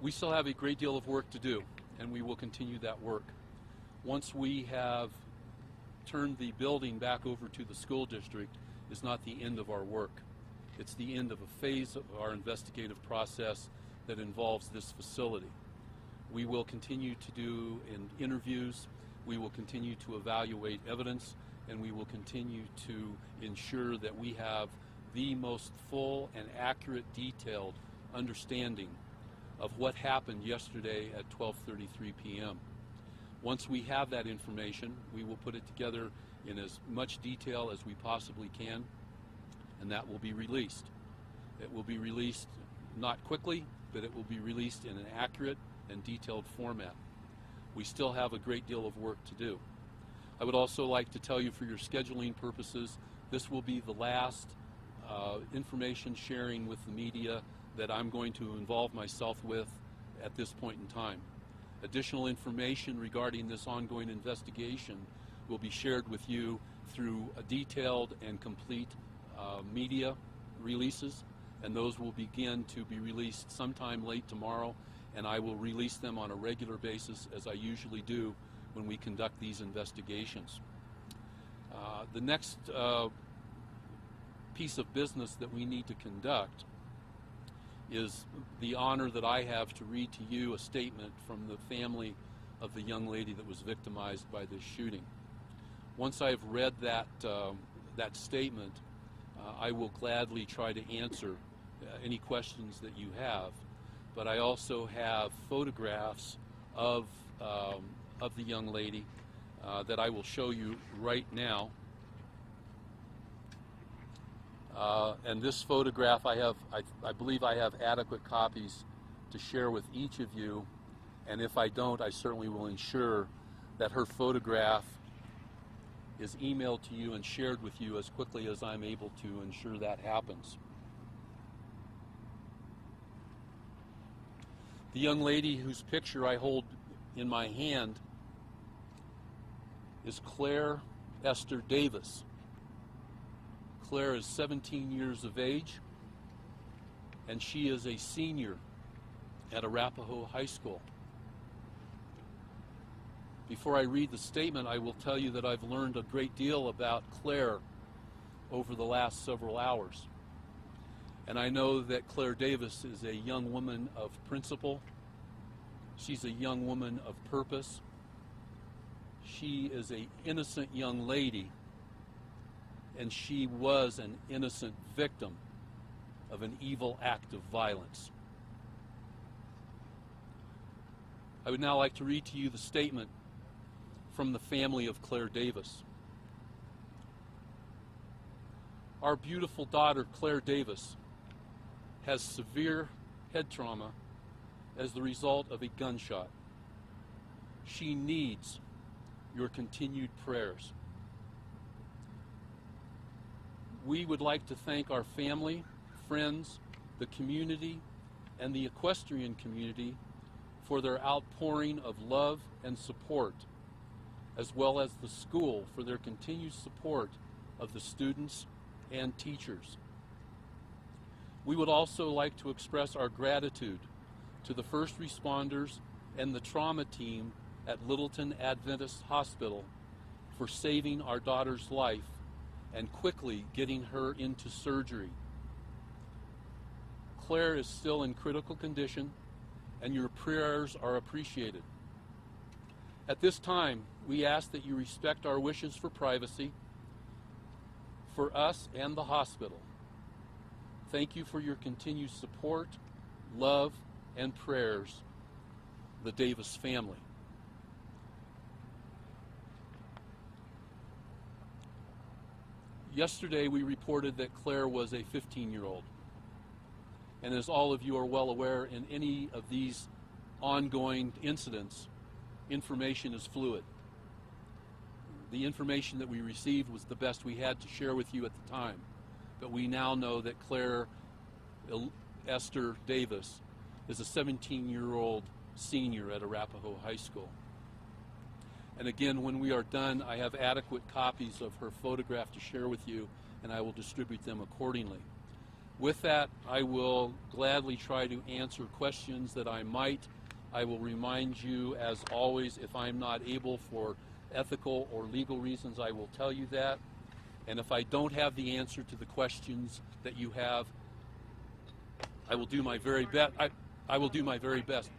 We still have a great deal of work to do, and we will continue that work. Once we have turned the building back over to the school district is not the end of our work. It's the end of a phase of our investigative process that involves this facility. We will continue to do interviews, we will continue to evaluate evidence, and we will continue to ensure that we have the most full and accurate, detailed understanding of what happened yesterday at 12:33 p.m. Once we have that information, we will put it together in as much detail as we possibly can, and that will be released. It will be released not quickly, but it will be released in an accurate and detailed format. We still have a great deal of work to do. I would also like to tell you, for your scheduling purposes, this will be the last information sharing with the media that I'm going to involve myself with at this point in time. Additional information regarding this ongoing investigation will be shared with you through a detailed and complete media releases, and those will begin to be released sometime late tomorrow, and I will release them on a regular basis, as I usually do when we conduct these investigations. The next piece of business that we need to conduct is the honor that I have to read to you a statement from the family of the young lady that was victimized by this shooting. Once I've read that statement, I will gladly try to answer any questions that you have. But I also have photographs of the young lady that I will show you right now. And this photograph, I believe I have adequate copies to share with each of you, and if I don't, I certainly will ensure that her photograph is emailed to you and shared with you as quickly as I'm able to ensure that happens. The young lady whose picture I hold in my hand is Claire Esther Davis. Claire is 17 years of age, and she is a senior at Arapahoe High School. Before I read the statement, I will tell you that I've learned a great deal about Claire over the last several hours. And I know that Claire Davis is a young woman of principle. She's a young woman of purpose. She is an innocent young lady, and she was an innocent victim of an evil act of violence. I would now like to read to you the statement from the family of Claire Davis. Our beautiful daughter, Claire Davis, has severe head trauma as the result of a gunshot. She needs your continued prayers. We would like to thank our family, friends, the community, and the equestrian community for their outpouring of love and support, as well as the school for their continued support of the students and teachers. We would also like to express our gratitude to the first responders and the trauma team at Littleton Adventist Hospital for saving our daughter's life and quickly getting her into surgery. Claire is still in critical condition, and your prayers are appreciated. At this time, we ask that you respect our wishes for privacy for us and the hospital. Thank you for your continued support, love, and prayers, the Davis family. Yesterday, we reported that Claire was a 15-year-old. And as all of you are well aware, in any of these ongoing incidents, information is fluid. The information that we received was the best we had to share with you at the time. But we now know that Claire Esther Davis is a 17-year-old senior at Arapahoe High School. And again, when we are done, I have adequate copies of her photograph to share with you, and I will distribute them accordingly. With that, I will gladly try to answer questions that I might. I will remind you, as always, if I'm not able for ethical or legal reasons, I will tell you that. And if I don't have the answer to the questions that you have, I will do my very best. I will do my very best.